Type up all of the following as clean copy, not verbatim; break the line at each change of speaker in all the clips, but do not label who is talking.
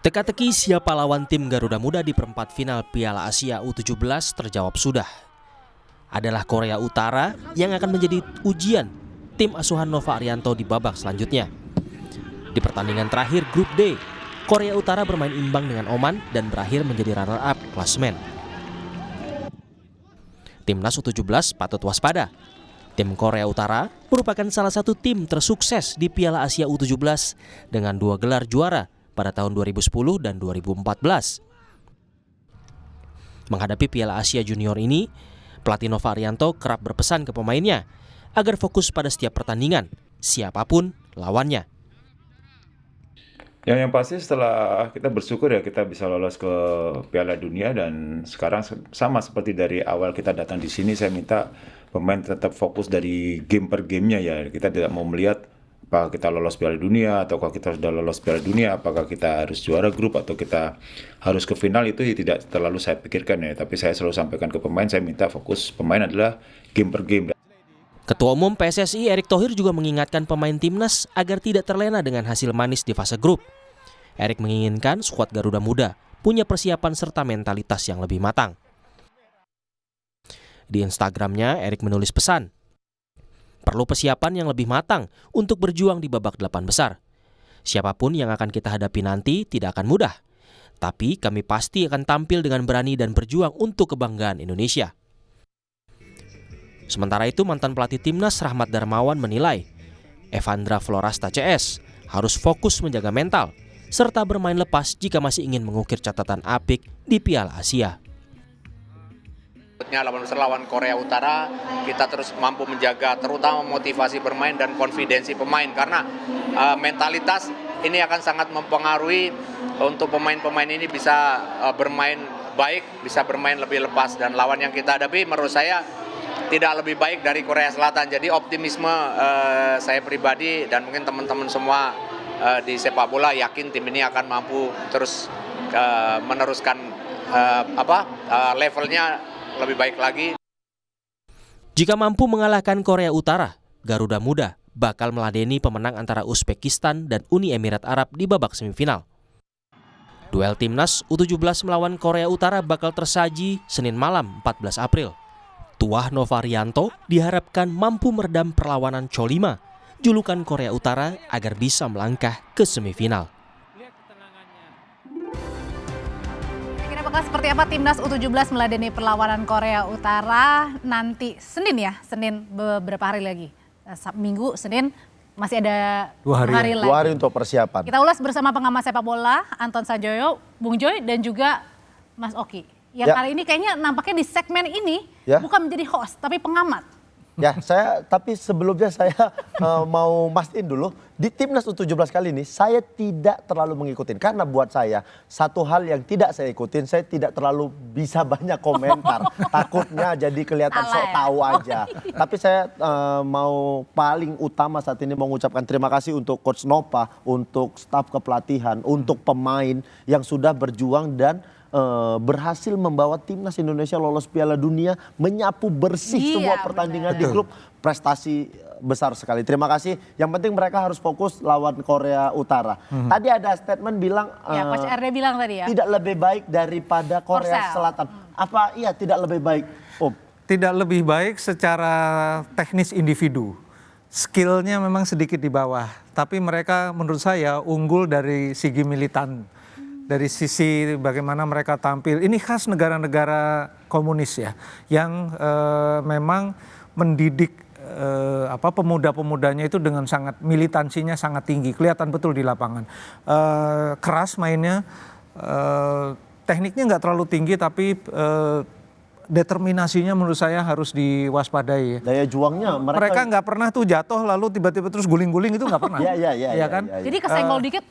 Teka-teki siapa lawan tim Garuda Muda di perempat final Piala Asia U17 terjawab sudah. Adalah Korea Utara yang akan menjadi ujian tim asuhan Nova Arianto di babak selanjutnya. Di pertandingan terakhir grup D, Korea Utara bermain imbang dengan Oman dan berakhir menjadi runner-up klasemen. Timnas U17 patut waspada. Tim Korea Utara merupakan salah satu tim tersukses di Piala Asia U17 dengan 2 gelar juara pada tahun 2010 dan 2014. Menghadapi Piala Asia Junior ini, pelatih Nova Arianto kerap berpesan ke pemainnya agar fokus pada setiap pertandingan, siapapun lawannya.
Yang pasti setelah kita bersyukur ya kita bisa lolos ke Piala Dunia, dan sekarang sama seperti dari awal kita datang di sini, saya minta pemain tetap fokus dari game per gamenya ya. Kita tidak mau melihat apakah kita lolos Piala Dunia atau kalau kita sudah lolos Piala Dunia apakah kita harus juara grup atau kita harus ke final, itu tidak terlalu saya pikirkan ya. Tapi saya selalu sampaikan ke pemain, saya minta fokus pemain adalah game per game.
Ketua Umum PSSI Erick Thohir juga mengingatkan pemain timnas agar tidak terlena dengan hasil manis di fase grup. Erick menginginkan skuad Garuda Muda punya persiapan serta mentalitas yang lebih matang. Di Instagramnya, Erick menulis pesan, perlu persiapan yang lebih matang untuk berjuang di babak 8 besar. Siapapun yang akan kita hadapi nanti tidak akan mudah, tapi kami pasti akan tampil dengan berani dan berjuang untuk kebanggaan Indonesia. Sementara itu, mantan pelatih timnas Rahmat Darmawan menilai Evandra Florasta CS harus fokus menjaga mental serta bermain lepas jika masih ingin mengukir catatan apik di Piala Asia.
Lawan Korea Utara kita terus mampu menjaga terutama motivasi bermain dan konfidensi pemain, karena mentalitas ini akan sangat mempengaruhi untuk pemain-pemain ini bisa bermain baik, bisa bermain lebih lepas, dan lawan yang kita hadapi menurut saya tidak lebih baik dari Korea Selatan. Jadi optimisme saya pribadi dan mungkin teman-teman semua di sepak bola yakin tim ini akan mampu terus meneruskan levelnya lebih baik lagi.
Jika mampu mengalahkan Korea Utara, Garuda Muda bakal meladeni pemenang antara Uzbekistan dan Uni Emirat Arab di babak semifinal. Duel timnas U17 melawan Korea Utara bakal tersaji Senin malam 14 April. Tuah Nova Arianto diharapkan mampu meredam perlawanan Cholima, julukan Korea Utara, agar bisa melangkah ke semifinal.
Apakah seperti apa timnas U17 meladeni perlawanan Korea Utara nanti Senin ya? Senin beberapa hari lagi. Minggu, Senin masih ada 2 hari lagi.
2 hari untuk persiapan.
Kita ulas bersama pengamat sepak bola Anton Sanjoyo, Bung Joy dan juga Mas Oki. Yang kali ini kayaknya nampaknya di segmen ini bukan menjadi host tapi pengamat.
Ya, tapi sebelumnya saya mau mastiin dulu, di timnas U17 kali ini saya tidak terlalu mengikutin. Karena buat saya, satu hal yang tidak saya ikutin, saya tidak terlalu bisa banyak komentar. Takutnya jadi kelihatan sok tahu aja. Tapi saya mau paling utama saat ini mengucapkan terima kasih untuk Coach Nova, untuk staf kepelatihan, untuk pemain yang sudah berjuang dan berhasil membawa timnas Indonesia lolos Piala Dunia, menyapu bersih semua pertandingan di grup. Prestasi besar sekali. Terima kasih. Yang penting mereka harus fokus lawan Korea Utara. Tadi ada statement bilang
Coach RD bilang tadi ya,
tidak lebih baik daripada Korea Selatan. Apa iya tidak lebih baik, Om?
Tidak lebih baik secara teknis individu. Skillnya memang sedikit di bawah. Tapi mereka menurut saya unggul dari segi militan. Dari sisi bagaimana mereka tampil, ini khas negara-negara komunis ya, yang memang mendidik pemuda-pemudanya itu dengan sangat militansinya sangat tinggi, kelihatan betul di lapangan. Keras mainnya, tekniknya nggak terlalu tinggi, tapi determinasinya menurut saya harus diwaspadai.
Daya juangnya
mereka nggak pernah tuh jatuh lalu tiba-tiba terus guling-guling, itu nggak pernah.
Iya
kan?
Jadi kesenggol dikit.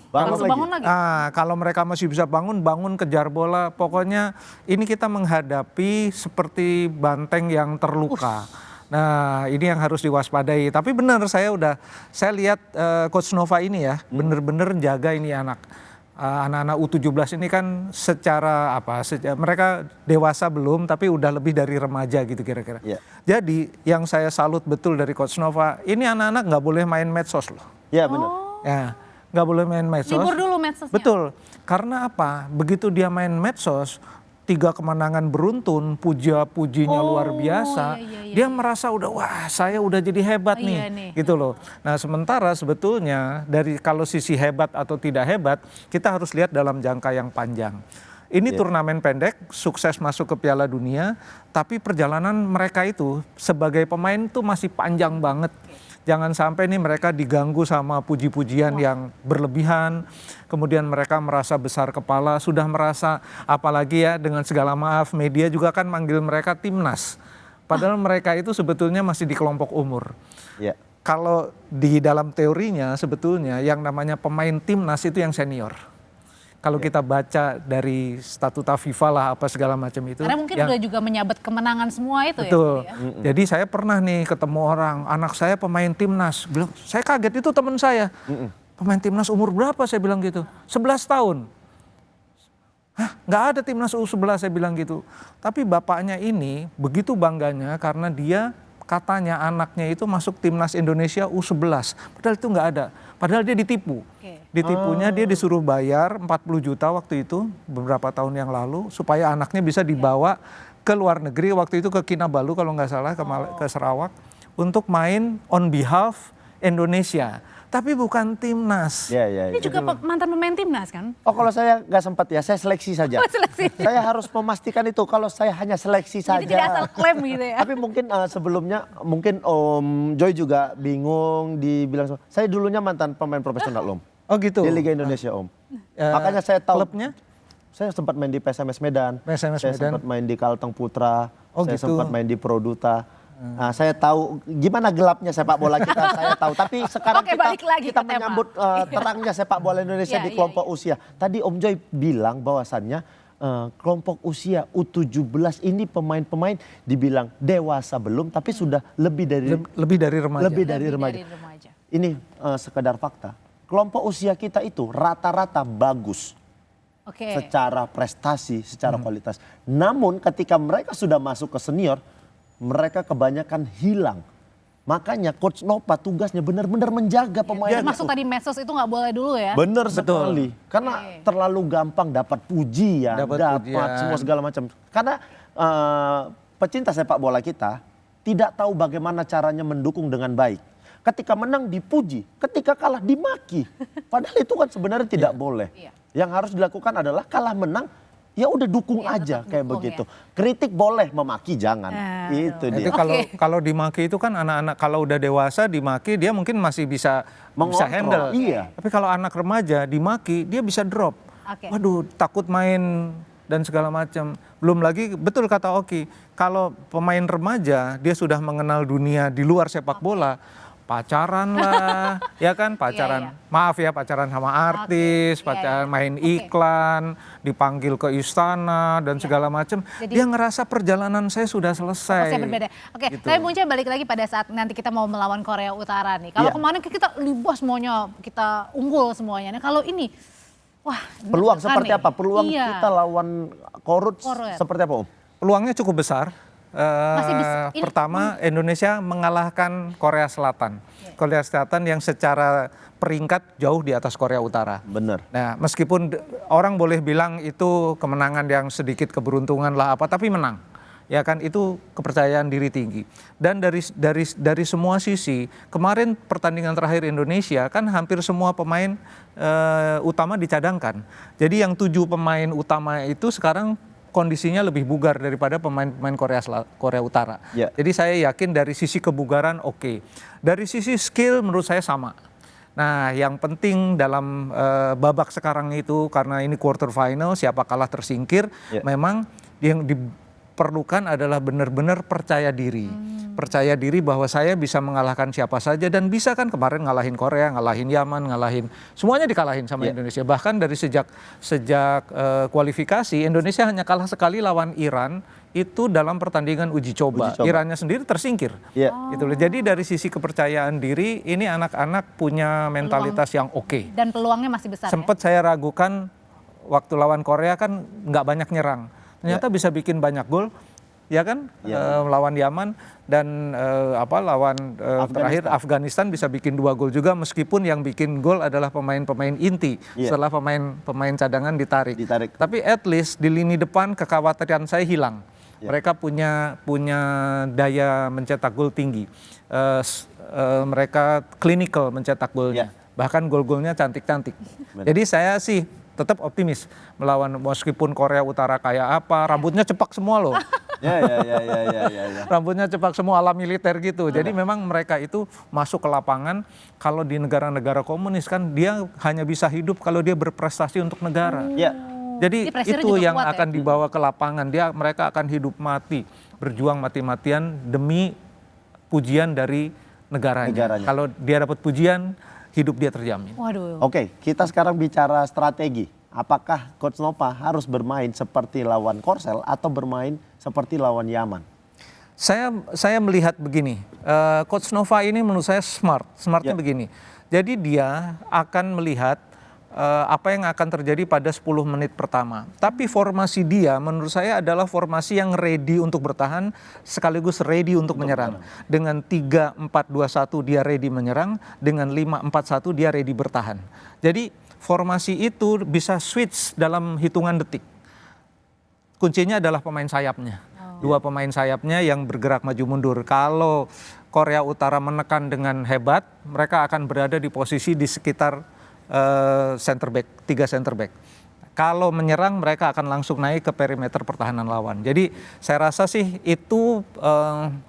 Bangun lagi.
Kalau mereka masih bisa bangun kejar bola. Pokoknya ini kita menghadapi seperti banteng yang terluka. Nah, ini yang harus diwaspadai. Tapi benar saya lihat Coach Nova ini ya, benar-benar jaga ini anak-anak U17 ini kan secara mereka dewasa belum, tapi udah lebih dari remaja gitu kira-kira. Jadi yang saya salut betul dari Coach Nova, ini anak-anak nggak boleh main medsos loh.
Iya benar.
Ya, nggak boleh main medsos.
Libur dulu medsosnya.
Betul, karena apa? Begitu dia main medsos, 3 kemenangan beruntun, puja-pujinya luar biasa, dia merasa udah wah saya udah jadi hebat nih, gitu loh. Nah sementara sebetulnya dari kalau sisi hebat atau tidak hebat, kita harus lihat dalam jangka yang panjang. Ini turnamen pendek, sukses masuk ke Piala Dunia, tapi perjalanan mereka itu sebagai pemain tuh masih panjang banget. Jangan sampai nih mereka diganggu sama puji-pujian yang berlebihan, kemudian mereka merasa besar kepala, sudah merasa apalagi ya dengan segala maaf media juga kan manggil mereka timnas. Padahal mereka itu sebetulnya masih di kelompok umur.
Ya.
Kalau di dalam teorinya sebetulnya yang namanya pemain timnas itu yang senior. Kalau kita baca dari statuta FIFA lah apa segala macam itu.
Karena mungkin udah juga menyabet kemenangan semua itu.
Betul.
Ya.
Jadi saya pernah nih ketemu orang, anak saya pemain timnas. Bilang, saya kaget itu teman saya. Pemain timnas umur berapa saya bilang gitu? 11 tahun. Hah, nggak ada timnas U11 saya bilang gitu. Tapi bapaknya ini begitu bangganya karena dia katanya anaknya itu masuk timnas Indonesia U11. Padahal itu nggak ada. Padahal dia ditipu. Ditipunya dia disuruh bayar 40 juta waktu itu beberapa tahun yang lalu supaya anaknya bisa dibawa ke luar negeri waktu itu ke Kinabalu kalau nggak salah ke Sarawak untuk main on behalf Indonesia. Tapi bukan timnas.
Ini juga mantan pemain timnas kan?
Oh kalau saya nggak sempat ya, saya seleksi saja.
Seleksi.
Saya harus memastikan itu kalau saya hanya seleksi saja.
Jadi tidak asal klaim gitu ya.
Tapi mungkin sebelumnya mungkin Om Joy juga bingung dibilang, saya dulunya mantan pemain profesional Om.
Oh gitu.
Di Liga Indonesia Om. Makanya saya tahu.
Klubnya?
Saya sempat main di PSMS Medan. saya sempat main di Kalteng Putra.
Oh,
saya
gitu.
sempat main di Produta. Nah, saya tahu gimana gelapnya sepak bola kita, saya tahu. Tapi sekarang
balik lagi
kita
ke tema.
menyambut terangnya sepak bola Indonesia di kelompok usia. Tadi Om Joy bilang bahwasannya kelompok usia U17 ini pemain-pemain dibilang dewasa belum, tapi sudah lebih dari
remaja.
Lebih dari remaja. Ini sekedar fakta. Kelompok usia kita itu rata-rata bagus. Secara prestasi, secara kualitas. Namun ketika mereka sudah masuk ke senior, mereka kebanyakan hilang. Makanya Coach Nova tugasnya benar-benar menjaga pemain.
Termasuk tadi medsos itu nggak boleh dulu ya.
Benar sekali. Karena terlalu gampang dapat pujian, dapat semua segala macam. Karena pecinta sepak bola kita tidak tahu bagaimana caranya mendukung dengan baik. Ketika menang dipuji, ketika kalah dimaki. Padahal itu kan sebenarnya tidak boleh. Yang harus dilakukan adalah kalah menang, ya udah dukung aja kayak begitu. Kritik boleh, memaki jangan. Itu dia.
Itu kalau dimaki itu kan anak-anak kalau udah dewasa dimaki dia mungkin masih bisa handle.
Iya.
Tapi kalau anak remaja dimaki dia bisa drop. Waduh, takut main dan segala macam. Belum lagi betul kata Oki, kalau pemain remaja dia sudah mengenal dunia di luar sepak bola, pacaran lah, ya kan pacaran, maaf ya pacaran sama artis, pacaran main iklan, dipanggil ke istana dan segala macam. Dia ngerasa perjalanan saya sudah selesai.
Saya berbeda. Gitu. Tapi Punca balik lagi pada saat nanti kita mau melawan Korea Utara nih. Kalau kemarin kita libas semuanya, kita unggul semuanya. Nah kalau ini, wah.
Peluang seperti apa? Peluang kita lawan Korut seperti apa Om?
Peluangnya cukup besar. Pertama Indonesia mengalahkan Korea Selatan. Korea Selatan yang secara peringkat jauh di atas Korea Utara.
Benar.
Nah, meskipun orang boleh bilang itu kemenangan yang sedikit keberuntungan lah apa, tapi menang. Ya kan itu kepercayaan diri tinggi. Dan dari semua sisi, kemarin pertandingan terakhir Indonesia kan hampir semua pemain utama dicadangkan. Jadi yang 7 pemain utama itu sekarang kondisinya lebih bugar daripada pemain-pemain Korea Utara. Jadi saya yakin dari sisi kebugaran oke. Dari sisi skill menurut saya sama. Nah yang penting dalam babak sekarang itu karena ini quarter final siapa kalah tersingkir. Memang yang diperlukan adalah benar-benar percaya diri. Percaya diri bahwa saya bisa mengalahkan siapa saja dan bisa kan kemarin ngalahin Korea, ngalahin Yaman, semuanya dikalahin sama Indonesia. Bahkan dari sejak kualifikasi Indonesia hanya kalah sekali lawan Iran itu dalam pertandingan uji coba. Irannya sendiri tersingkir. Gitu. Jadi dari sisi kepercayaan diri ini anak-anak punya mentalitas yang oke.
Dan peluangnya masih besar.
Sempat saya ragukan waktu lawan Korea kan nggak banyak nyerang. Ternyata bisa bikin banyak gol. ya kan, melawan Yaman dan terakhir Afghanistan bisa bikin 2 gol juga meskipun yang bikin gol adalah pemain-pemain inti setelah pemain cadangan ditarik. Tapi at least di lini depan kekhawatiran saya hilang. Mereka punya daya mencetak gol tinggi. Mereka klinikal mencetak golnya. Bahkan gol-golnya cantik-cantik. Jadi saya sih tetap optimis melawan meskipun Korea Utara kayak apa, rambutnya cepak semua loh. Rambutnya cepak semua ala militer gitu. Jadi memang mereka itu masuk ke lapangan, kalau di negara-negara komunis kan dia hanya bisa hidup kalau dia berprestasi untuk negara. Jadi itu yang akan dibawa ke lapangan. Mereka akan hidup mati, berjuang mati-matian demi pujian dari negaranya. Kalau dia dapat pujian, hidup dia terjamin.
Oke, kita sekarang bicara strategi. Apakah Coach Nova harus bermain seperti lawan Korsel atau bermain seperti lawan Yaman?
Saya melihat begini, Coach Nova ini menurut saya smartnya begini. Jadi dia akan melihat apa yang akan terjadi pada 10 menit pertama. Tapi formasi dia menurut saya adalah formasi yang ready untuk bertahan sekaligus ready untuk menyerang. Dengan 3-4-2-1 dia ready menyerang, dengan 5-4-1 dia ready bertahan. Jadi formasi itu bisa switch dalam hitungan detik. Kuncinya adalah pemain sayapnya. 2 pemain sayapnya yang bergerak maju mundur. Kalau Korea Utara menekan dengan hebat, mereka akan berada di posisi di sekitar center back, 3 center back. Kalau menyerang mereka akan langsung naik ke perimeter pertahanan lawan. Jadi saya rasa sih itu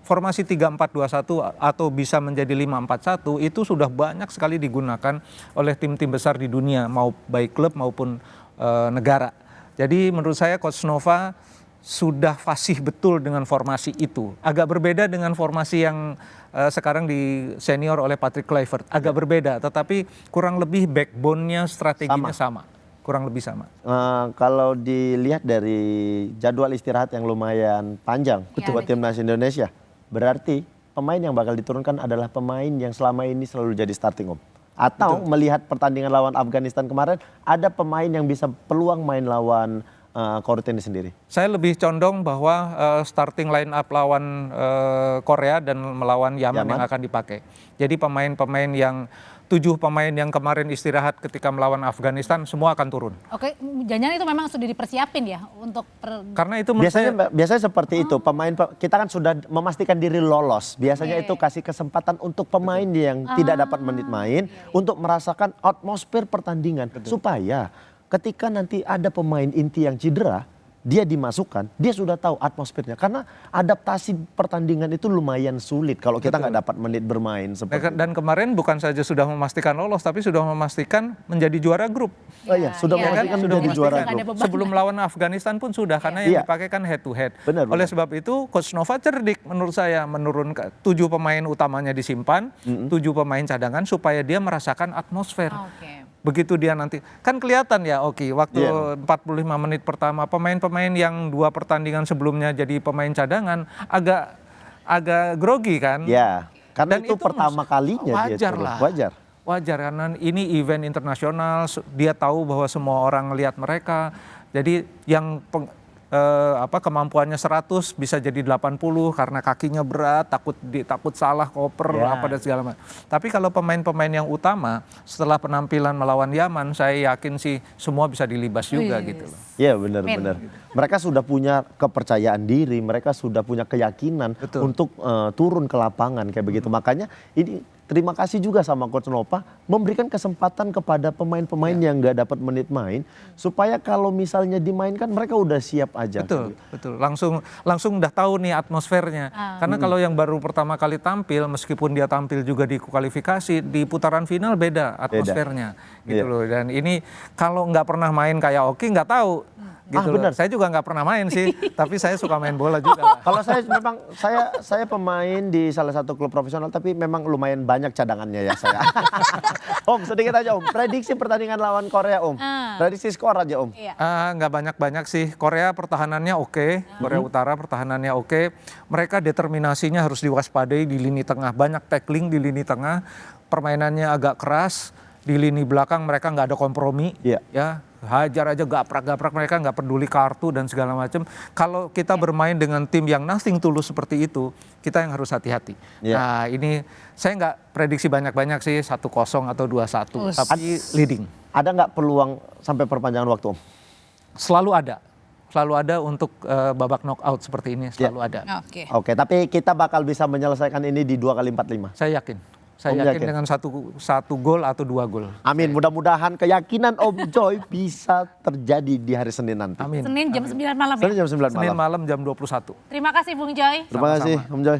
formasi 3-4-2-1 atau bisa menjadi 5-4-1 itu sudah banyak sekali digunakan oleh tim-tim besar di dunia, mau baik klub maupun negara. Jadi menurut saya Coach Nova sudah fasih betul dengan formasi itu. Agak berbeda dengan formasi yang sekarang di senior oleh Patrick Kluivert. Agak berbeda, tetapi kurang lebih backbone-nya, strateginya sama. Kurang lebih sama.
Kalau dilihat dari jadwal istirahat yang lumayan panjang buat timnas Indonesia, berarti pemain yang bakal diturunkan adalah pemain yang selama ini selalu jadi starting Atau melihat pertandingan lawan Afghanistan kemarin, ada pemain yang bisa peluang main lawan Korea ini sendiri.
Saya lebih condong bahwa starting line up lawan Korea dan melawan Yaman yang akan dipakai. Jadi pemain-pemain yang 7 pemain yang kemarin istirahat ketika melawan Afghanistan semua akan turun.
Oke, jangan itu memang sudah dipersiapin ya untuk
karena itu
biasanya seperti itu. Pemain kita kan sudah memastikan diri lolos. Biasanya itu kasih kesempatan untuk pemain yang tidak dapat menit main untuk merasakan atmosfer pertandingan supaya ketika nanti ada pemain inti yang cedera, dia dimasukkan, dia sudah tahu atmosfernya. Karena adaptasi pertandingan itu lumayan sulit kalau kita nggak dapat menit bermain.
Dan kemarin bukan saja sudah memastikan lolos, tapi sudah memastikan menjadi juara grup.
Sudah memastikan menjadi juara grup.
Sebelum melawan Afghanistan pun sudah, karena yang dipakai kan head to head. Oleh sebab itu Coach Nova cerdik menurut saya menurunkan 7 pemain utamanya disimpan, 7 pemain cadangan supaya dia merasakan atmosfer. Begitu dia nanti, kan kelihatan ya waktu 45 menit pertama pemain-pemain yang 2 pertandingan sebelumnya jadi pemain cadangan agak grogi kan.
Karena itu pertama kalinya
wajar
dia
lah. Wajar karena ini event internasional, dia tahu bahwa semua orang ngelihat mereka. Jadi yang kemampuannya 100 bisa jadi 80 karena kakinya berat, takut salah koper dan segala macam. Tapi kalau pemain-pemain yang utama setelah penampilan melawan Yaman, saya yakin sih semua bisa dilibas juga gitu loh.
Iya benar-benar. Mereka sudah punya kepercayaan diri, mereka sudah punya keyakinan untuk turun ke lapangan kayak begitu. Makanya ini terima kasih juga sama Coach Nova memberikan kesempatan kepada pemain-pemain yang nggak dapat menit main supaya kalau misalnya dimainkan mereka udah siap aja.
Betul. Langsung udah tahu nih atmosfernya. Karena kalau yang baru pertama kali tampil, meskipun dia tampil juga di kualifikasi, di putaran final beda atmosfernya. Gitu loh. Dan ini kalau nggak pernah main kayak nggak tahu. Gitu benar. Saya juga nggak pernah main sih, tapi saya suka main bola juga.
Kalau saya pemain di salah satu klub profesional, tapi memang lumayan banyak cadangannya ya saya. Om, sedikit aja Om, prediksi pertandingan lawan Korea Om, prediksi skor aja Om.
Nggak banyak-banyak sih, Korea pertahanannya oke. Korea Utara pertahanannya oke. Mereka determinasinya harus diwaspadai di lini tengah, banyak tackling di lini tengah, permainannya agak keras. Di lini belakang mereka nggak ada kompromi, ya hajar aja, gaprak-gaprak, mereka nggak peduli kartu dan segala macam. Kalau kita bermain dengan tim yang nothing tulus seperti itu, kita yang harus hati-hati. Nah ini saya nggak prediksi banyak-banyak sih 1-0 atau 2-1, tapi leading.
Ada nggak peluang sampai perpanjangan waktu, Om?
Selalu ada untuk babak knockout seperti ini, selalu ada.
Oke, tapi kita bakal bisa menyelesaikan ini di 2x45.
Saya yakin. Saya yakin dengan satu gol atau 2 gol.
Amin. Mudah-mudahan keyakinan Om Joy bisa terjadi di hari Senin nanti.
Amin.
Senin jam 9 malam ya?
Senin jam 9 malam.
Senin malam jam 21.
Terima kasih Bung Joy.
Terima kasih Om Joy.